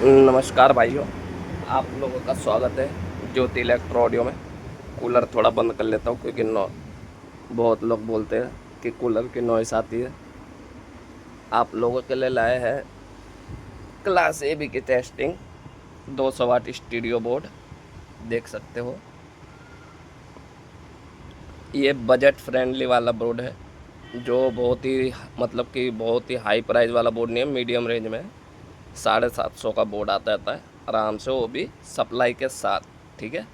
नमस्कार भाइयों, आप लोगों का स्वागत है ज्योति इलेक्ट्रो ऑडियो में। कूलर थोड़ा बंद कर लेता हूँ क्योंकि बहुत लोग बोलते हैं कि कूलर की नॉइस आती है। आप लोगों के लिए लाए हैं क्लास ए बी की टेस्टिंग 200 वाट स्टीरियो बोर्ड, देख सकते हो। ये बजट फ्रेंडली वाला बोर्ड है, जो बहुत ही मतलब कि बहुत ही हाई प्राइस वाला बोर्ड नहीं है, मीडियम रेंज में 750 का बोर्ड आता है आराम से, वो भी सप्लाई के साथ। ठीक है,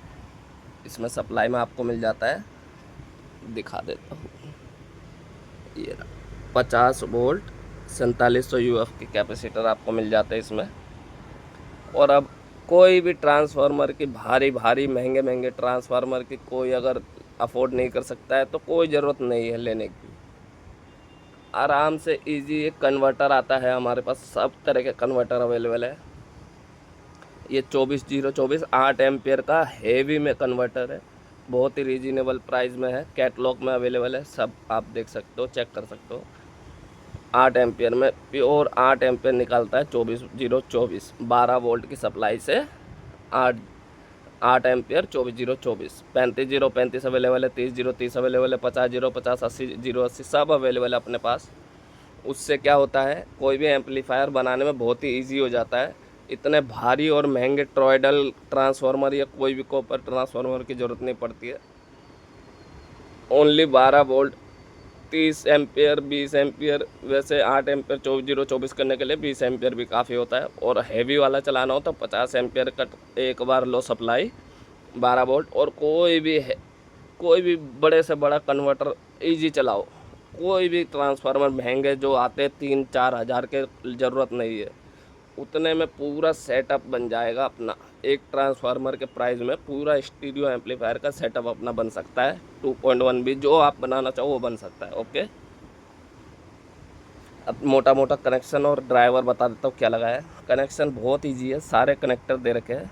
इसमें सप्लाई में आपको मिल जाता है, दिखा देता हूँ। ये 50 वोल्ट 4700 UF की कैपेसिटर आपको मिल जाते हैं इसमें। और अब कोई भी ट्रांसफार्मर की भारी भारी महंगे महंगे ट्रांसफार्मर की कोई अगर अफोर्ड नहीं कर सकता है तो कोई ज़रूरत नहीं है लेने की। आराम से इजी एक कन्वर्टर आता है हमारे पास, सब तरह के कन्वर्टर अवेलेबल है। ये 24024 8 एम्पियर का हेवी में कन्वर्टर है, बहुत ही रीजनेबल प्राइस में है, कैटलॉग में अवेलेबल है, सब आप देख सकते हो, चेक कर सकते हो। 8 एम्पियर में प्योर 8 एम्पियर निकालता है 24024, 12 वोल्ट की सप्लाई से। 8 8 एम्पियर 24024, 35 0 35 अवेलेबल है, 30 0 30 अवेलेबल है, 50 0 50, 80 0 80 सब अवेलेबल है अपने पास। उससे क्या होता है, कोई भी एम्पलीफायर बनाने में बहुत ही ईजी हो जाता है। इतने भारी और महंगे टॉयडल ट्रांसफार्मर या कोई भी कॉपर ट्रांसफार्मर की ज़रूरत नहीं पड़ती है। ओनली 12 वोल्ट 30 एम्पियर 20 एम्पियर, वैसे 8 एम्पियर 24 करने के लिए 20 एम्पियर भी काफ़ी होता है। और हैवी वाला चलाना हो तो 50 एम्पियर का एक बार लो सप्लाई, 12 वोल्ट। और कोई भी बड़े से बड़ा कन्वर्टर इजी चलाओ, कोई भी ट्रांसफार्मर महंगे जो आते हैं 3-4 हज़ार के, ज़रूरत नहीं है। उतने में पूरा सेटअप बन जाएगा अपना। एक ट्रांसफार्मर के प्राइस में पूरा स्टीरियो एम्पलीफायर का सेटअप अपना बन सकता है। 2.1 भी जो आप बनाना चाहो वो बन सकता है। ओके, अब मोटा मोटा कनेक्शन और ड्राइवर बता देता हूँ क्या लगा है। कनेक्शन बहुत ईजी है, सारे कनेक्टर दे रखे हैं।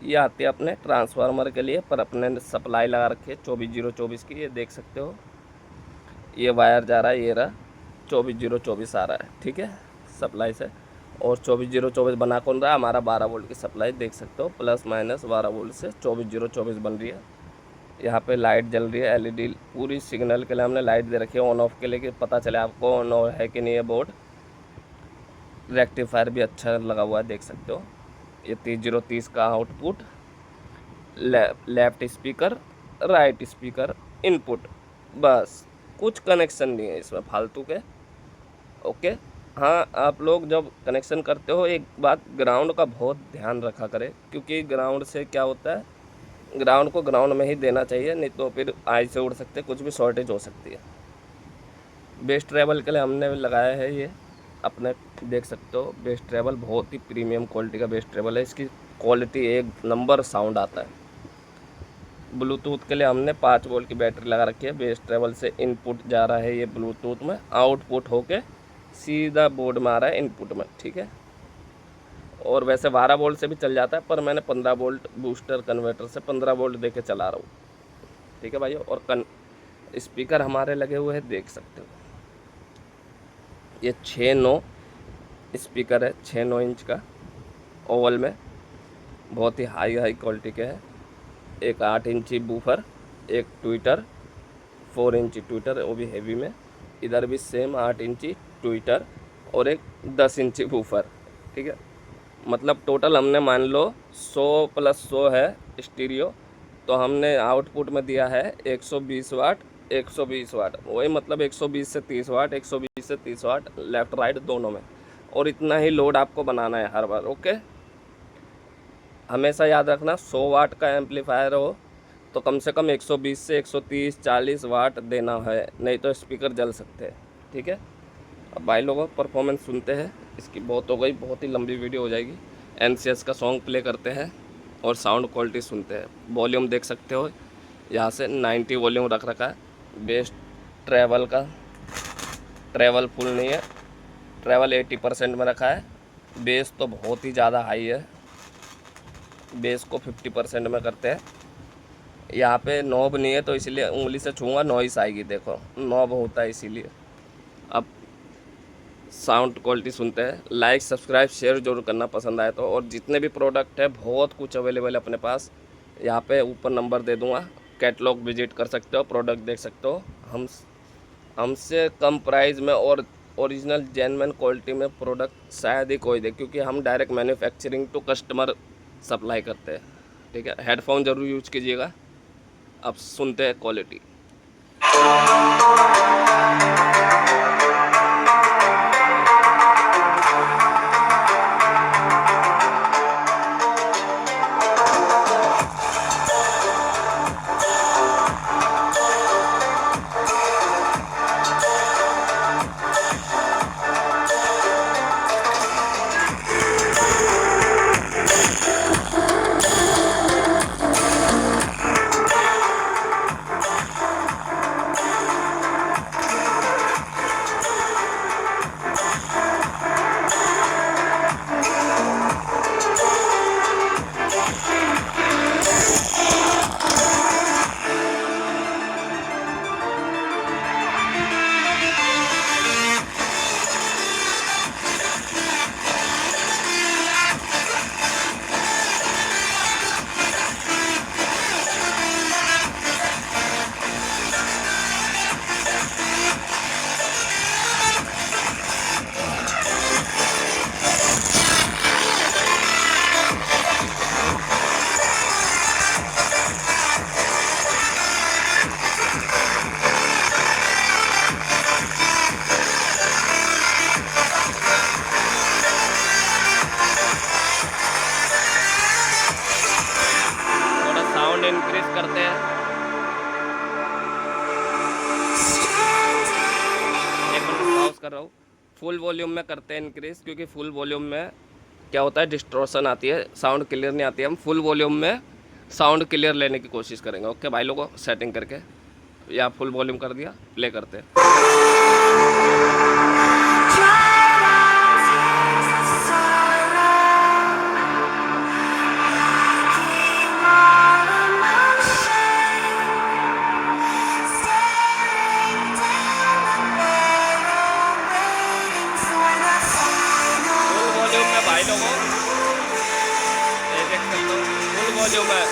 ये आती है अपने ट्रांसफार्मर के लिए, पर अपने सप्लाई लगा रखी है 24024 की, ये देख सकते हो। ये वायर जा रहा है, ये रहा 24024 आ रहा है, ठीक है, सप्लाई से। और 24024 बना कौन रहा है, हमारा 12 वोल्ट की सप्लाई देख सकते हो, प्लस माइनस 12 वोल्ट से 24024 बन रही है। यहाँ पे लाइट जल रही है, एलईडी पूरी सिग्नल के लिए हमने लाइट दे रखी है, ऑन ऑफ के लिए, कि पता चले आपको ऑन ऑफ है कि नहीं है बोर्ड। रेक्टिफायर भी अच्छा लगा हुआ है, देख सकते हो। ये 30 का output, left speaker, right speaker, input, बस कुछ कनेक्शन नहीं है इसमें फालतू के। ओके, हाँ, आप लोग जब कनेक्शन करते हो एक बात ग्राउंड का बहुत ध्यान रखा करें, क्योंकि ग्राउंड से क्या होता है, ग्राउंड को ग्राउंड में ही देना चाहिए, नहीं तो फिर आई से उड़ सकते, कुछ भी शॉर्टेज हो सकती है। बेस ट्रैवल के लिए हमने लगाया है ये अपने, देख सकते हो। बेस ट्रैवल बहुत ही प्रीमियम क्वालिटी का बेस ट्रैवल है, इसकी क्वालिटी एक नंबर साउंड आता है। ब्लूटूथ के लिए हमने 5 वोल्ट की बैटरी लगा रखी है, बेस ट्रैवल से इनपुट जा रहा है ये ब्लूटूथ में, आउटपुट होके सीधा बोर्ड में आ रहा है इनपुट में, ठीक है। और वैसे 12 वोल्ट से भी चल जाता है, पर मैंने 15 वोल्ट बूस्टर कन्वर्टर से 15 वोल्ट दे के चला रहा हूँ, ठीक है भाई। और स्पीकर हमारे लगे हुए हैं, देख सकते हो। ये 6-9 स्पीकर है, 6-9 इंच का, ओवल में, बहुत ही हाई क्वालिटी के है। एक 8 इंची बूफर, एक ट्विटर, 4 इंची ट्विटर, वो भी हैवी में। इधर भी सेम 8 इंची ट्विटर और एक 10 इंची बूफर, ठीक है। मतलब टोटल हमने मान लो 100+100 है स्टीरियो, तो हमने आउटपुट में दिया है 120 वाट, 120 वाट, वही मतलब 120 से 30 वाट, 120 से 30 वाट लेफ़्ट राइट दोनों में। और इतना ही लोड आपको बनाना है हर बार। ओके, हमेशा याद रखना 100 वाट का एम्पलीफायर हो तो कम से कम 120 से 130 40 वाट देना है, नहीं तो स्पीकर जल सकते हैं, ठीक है। अब भाई लोगों परफॉर्मेंस सुनते हैं, इसकी बहुत हो गई, बहुत ही लंबी वीडियो हो जाएगी। एनसीएस का सॉन्ग प्ले करते हैं और साउंड क्वालिटी सुनते हैं। वॉल्यूम देख सकते हो, यहाँ से 90 वॉल्यूम रख रखा है। बेस ट्रैवल का, ट्रैवल फुल नहीं है, ट्रैवल 80% में रखा है। बेस तो बहुत ही ज़्यादा हाई है, बेस को 50% में करते हैं। यहाँ पे नॉब नहीं है तो इसीलिए उंगली से छूँगा नॉइस आएगी, देखो नॉब होता है इसीलिए। अब साउंड क्वालिटी सुनते हैं। लाइक सब्सक्राइब शेयर जरूर करना पसंद आए तो। और जितने भी प्रोडक्ट है बहुत कुछ अवेलेबल है अपने पास। यहाँ पे ऊपर नंबर दे दूँगा, कैटलॉग विजिट कर सकते हो, प्रोडक्ट देख सकते हो। हमसे कम प्राइस में और ओरिजिनल जेन्युइन क्वालिटी में प्रोडक्ट शायद ही कोई दे, क्योंकि हम direct manufacturing to customer supply करते हैं। ठीक है, हेडफोन ज़रूर यूज कीजिएगा। अब सुनते हैं क्वालिटी। थोड़ा साउंड इंक्रीज करते हैं। एक मिनट पॉज कर रहा हूँ। फुल वॉल्यूम में करते हैं इंक्रीज, क्योंकि फुल वॉल्यूम में क्या होता है, डिस्टॉर्शन आती है, साउंड क्लियर नहीं आती है। हम फुल वॉल्यूम में साउंड क्लियर लेने की कोशिश करेंगे। ओके भाई लोगों, सेटिंग करके या फुल वॉल्यूम कर दिया, प्ले करते हैं। फुल वॉल्यूम में भाई लोगों, ये देख सकते हो, फुल वॉल्यूम है।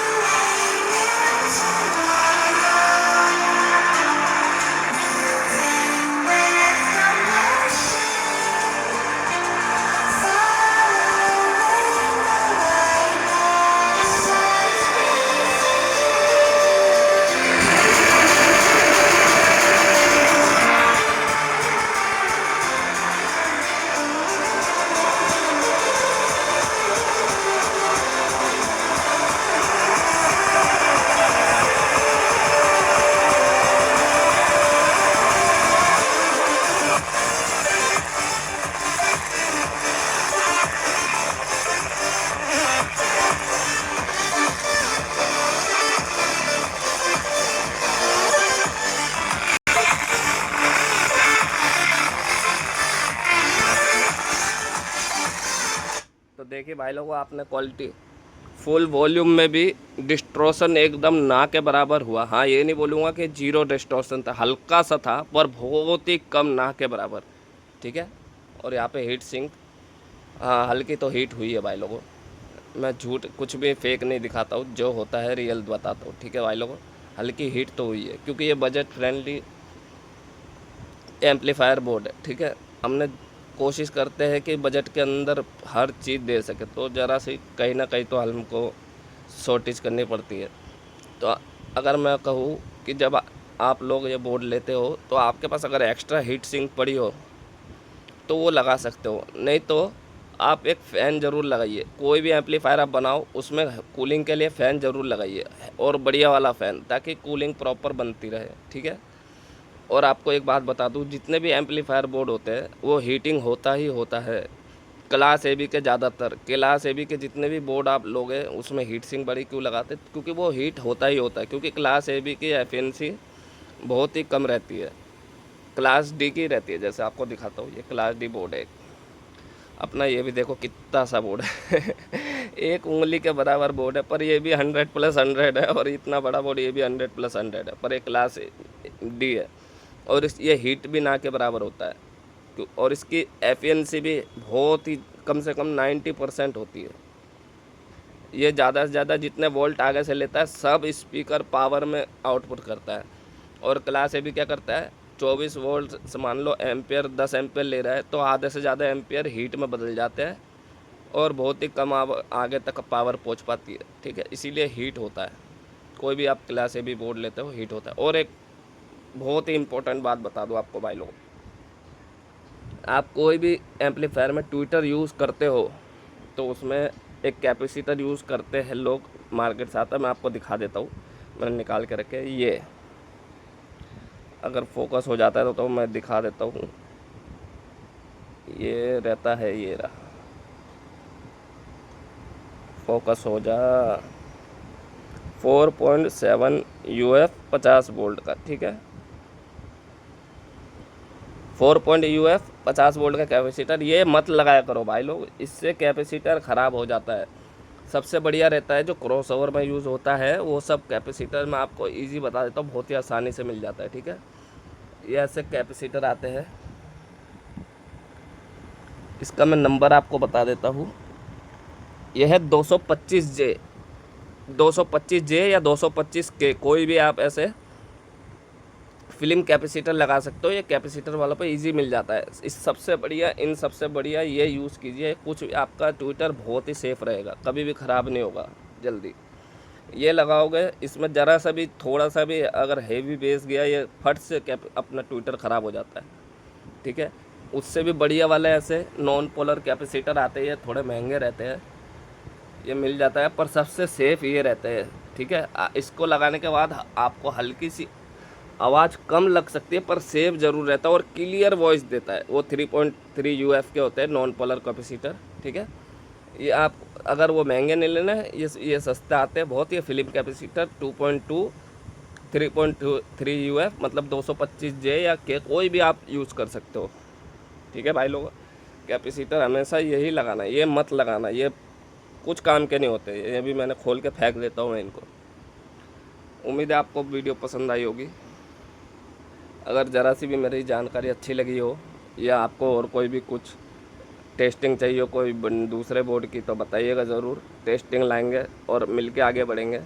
तो देखिए भाई लोगों, आपने क्वालिटी फुल वॉल्यूम में भी डिस्टॉर्शन एकदम ना के बराबर हुआ। हाँ, ये नहीं बोलूँगा कि जीरो डिस्टॉर्शन था, हल्का सा था पर बहुत ही कम, ना के बराबर। ठीक है। और यहाँ पे हीट सिंक, हाँ हल्की तो हीट हुई है भाई लोगों। मैं झूठ कुछ भी फेक नहीं दिखाता हूँ, जो होता है रियल बताता हूँ। ठीक है भाई लोगों, हल्की हीट तो हुई है, क्योंकि ये बजट फ्रेंडली एम्पलीफायर बोर्ड है। ठीक है, हमने कोशिश करते हैं कि बजट के अंदर हर चीज़ दे सके, तो ज़रा सी कहीं ना कहीं तो हमको शॉर्टेज करनी पड़ती है। तो अगर मैं कहूँ कि जब आप लोग ये बोर्ड लेते हो तो आपके पास अगर एक्स्ट्रा हीट सिंक पड़ी हो तो वो लगा सकते हो, नहीं तो आप एक फ़ैन ज़रूर लगाइए। कोई भी एम्पलीफायर आप बनाओ उसमें कूलिंग के लिए फ़ैन ज़रूर लगाइए, और बढ़िया वाला फ़ैन, ताकि कूलिंग प्रॉपर बनती रहे। ठीक है। और आपको एक बात बता दूं, जितने भी एम्पलीफायर बोर्ड होते हैं वो हीटिंग होता ही होता है। क्लास ए बी के ज़्यादातर, क्लास ए बी के जितने भी बोर्ड आप लोगे उसमें हीट सिंक बड़ी क्यों लगाते, क्योंकि वो हीट होता ही होता है। क्योंकि क्लास ए बी की एफिशिएंसी बहुत ही कम रहती है, क्लास डी की रहती है। जैसे आपको दिखाता हूँ, ये क्लास डी बोर्ड है अपना। ये भी देखो कितना सा बोर्ड है एक उंगली के बराबर बोर्ड है, पर ये भी 100+100 है। और इतना बड़ा बोर्ड, ये भी 100+100 है, पर एक क्लास डी है। और ये हीट भी ना के बराबर होता है। और इसकी एफिशिएंसी भी बहुत ही कम से कम 90% होती है। ये ज़्यादा से ज़्यादा जितने वोल्ट आगे से लेता है सब स्पीकर पावर में आउटपुट करता है। और क्लास ए भी क्या करता है, 24 वोल्ट से मान लो एम्पियर 10 एम्पियर ले रहा है तो आधे से ज़्यादा एम्पियर हीट में बदल जाते हैं और बहुत ही कम आगे तक पावर पहुंच पाती है। ठीक है, इसीलिए हीट होता है। कोई भी आप क्लास ए भी बोर्ड लेते हो हीट होता है। और एक बहुत ही इंपॉर्टेंट बात बता दूँ आपको भाई लोग, आप कोई भी एम्पलीफायर में ट्विटर यूज़ करते हो तो उसमें एक कैपेसिटर यूज़ करते हैं लोग, मार्केट से आता है, मैं आपको दिखा देता हूँ, मैंने निकाल के रखे। ये अगर फोकस हो जाता है तो मैं दिखा देता हूँ। ये रहता है, ये रहा, फोकस हो जा, 4.7 UF 50 वोल्ट का। ठीक है, 4 UF 50 वोल्ट का कैपेसिटर। ये मत लगाया करो भाई लोग, इससे कैपेसिटर ख़राब हो जाता है। सबसे बढ़िया रहता है जो क्रॉसओवर में यूज़ होता है, वो सब कैपेसिटर मैं आपको इजी बता देता हूँ, बहुत ही आसानी से मिल जाता है। ठीक है, ये ऐसे कैपेसिटर आते हैं, इसका मैं नंबर आपको बता देता हूँ। यह है 225J, 225J या 225K, कोई भी आप ऐसे फिल्म कैपेसिटर लगा सकते हो। ये कैपेसिटर वालों पे इजी मिल जाता है। इस सबसे बढ़िया, इन सबसे बढ़िया ये यूज़ कीजिए, कुछ आपका ट्विटर बहुत ही सेफ़ रहेगा, कभी भी ख़राब नहीं होगा जल्दी। ये लगाओगे, इसमें ज़रा सा भी थोड़ा सा भी अगर हेवी बेस गया, ये फट से अपना ट्विटर ख़राब हो जाता है। ठीक है, उससे भी बढ़िया वाले ऐसे नॉन पोलर कैपेसिटर आते हैं, थोड़े महंगे रहते हैं, ये मिल जाता है, पर सबसे सेफ़ ये रहते हैं। ठीक है, इसको लगाने के बाद आपको हल्की सी आवाज़ कम लग सकती है पर सेफ ज़रूर रहता है और क्लियर वॉइस देता है। वो 3.3 UF के होते हैं नॉन पोलर कैपेसिटर। ठीक है, ये आप अगर वो महंगे नहीं लेना है, ये सस्ते आते हैं बहुत। ये फिल्म कैपेसिटर 2.2 3.3 UF मतलब 225J या के कोई भी आप यूज़ कर सकते हो। ठीक है भाई लोग, कैपेसिटर हमेशा यही लगाना, ये मत लगाना, ये कुछ काम के नहीं होते। ये भी मैंने खोल के फेंक देता हूँ मैं इनको। उम्मीद है आपको वीडियो पसंद आई होगी। अगर ज़रा सी भी मेरी जानकारी अच्छी लगी हो या आपको और कोई भी कुछ टेस्टिंग चाहिए हो कोई दूसरे बोर्ड की, तो बताइएगा ज़रूर, टेस्टिंग लाएंगे और मिलके आगे बढ़ेंगे।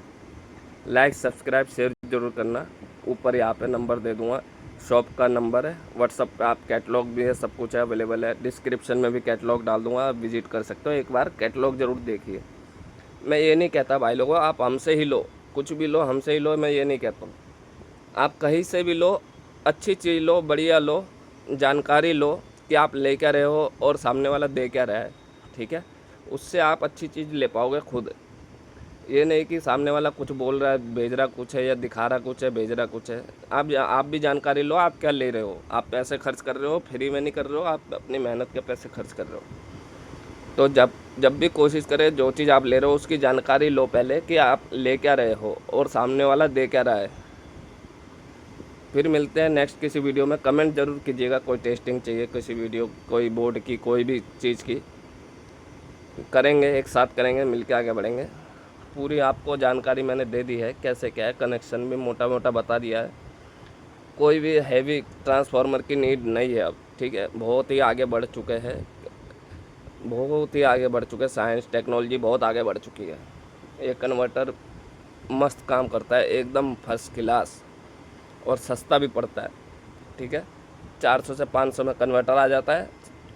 लाइक सब्सक्राइब शेयर ज़रूर करना। ऊपर यहाँ पे नंबर दे दूँगा, शॉप का नंबर है, व्हाट्सअप पे आप कैटलॉग भी है, सब कुछ है अवेलेबल है। डिस्क्रिप्शन में भी कैटलॉग डाल दूँगा, आप विज़िट कर सकते हो, एक बार कैटलॉग ज़रूर देखिए। मैं ये नहीं कहता भाई लोगों आप हमसे ही लो, कुछ भी लो हमसे ही लो, मैं ये नहीं कहता हूँ। आप कहीं से भी लो, अच्छी चीज़ लो, बढ़िया लो, जानकारी लो कि आप ले क्या रहे हो और सामने वाला दे क्या रहा है। ठीक है, उससे आप अच्छी चीज़ ले पाओगे खुद। ये नहीं कि सामने वाला कुछ बोल रहा है, भेज रहा कुछ है, या दिखा रहा कुछ है, भेज रहा कुछ है। आप भी जानकारी लो, आप क्या ले रहे हो। आप पैसे खर्च कर रहे हो, फ्री में नहीं कर रहे हो, आप अपनी मेहनत के पैसे खर्च कर रहे हो। तो जब भी कोशिश करें, जो चीज़ आप ले रहे हो उसकी जानकारी लो पहले कि आप ले क्या रहे हो और सामने वाला दे क्या रहा है। फिर मिलते हैं नेक्स्ट किसी वीडियो में। कमेंट ज़रूर कीजिएगा, कोई टेस्टिंग चाहिए किसी वीडियो, कोई बोर्ड की, कोई भी चीज़ की, करेंगे, एक साथ करेंगे, मिलके आगे बढ़ेंगे। पूरी आपको जानकारी मैंने दे दी है, कैसे क्या है, कनेक्शन भी मोटा मोटा बता दिया है। कोई भी हैवी ट्रांसफार्मर की नीड नहीं है अब। ठीक है, बहुत ही आगे बढ़ चुके हैं, बहुत ही आगे बढ़ चुके हैं, साइंस टेक्नोलॉजी बहुत आगे बढ़ चुकी है। ये कन्वर्टर मस्त काम करता है, एकदम फर्स्ट क्लास, और सस्ता भी पड़ता है। ठीक है, 400 से 500 में कन्वर्टर आ जाता है,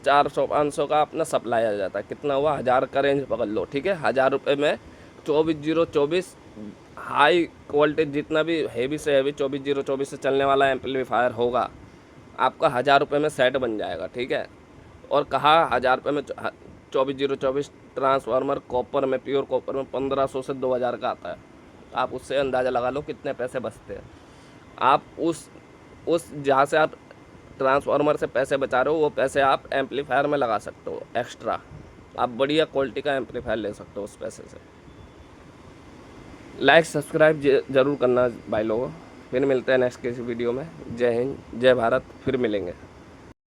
400-500 का अपना सप्लाई आ जाता है। कितना हुआ, 1000 का रेंज पकड़ लो। ठीक है, 1000 रुपये में 24024 हाई वोल्टेज, जितना भी हैवी से हैवी 24024 से चलने वाला एम्पलीफायर होगा, आपका 1000 रुपये में सेट बन जाएगा। ठीक है, और कहा 1000 रुपये में 24024 ट्रांसफार्मर कॉपर में, प्योर कॉपर में 1500 से 2000 का आता है। आप उससे अंदाज़ा लगा लो कितने पैसे बचते हैं। आप उस जहाँ से आप ट्रांसफार्मर से पैसे बचा रहे हो, वो पैसे आप एम्पलीफायर में लगा सकते हो एक्स्ट्रा। आप बढ़िया क्वालिटी का एम्पलीफायर ले सकते हो उस पैसे से। लाइक सब्सक्राइब ज़रूर करना भाई लोगों। फिर मिलते हैं नेक्स्ट किसी वीडियो में। जय हिंद, जय भारत, फिर मिलेंगे।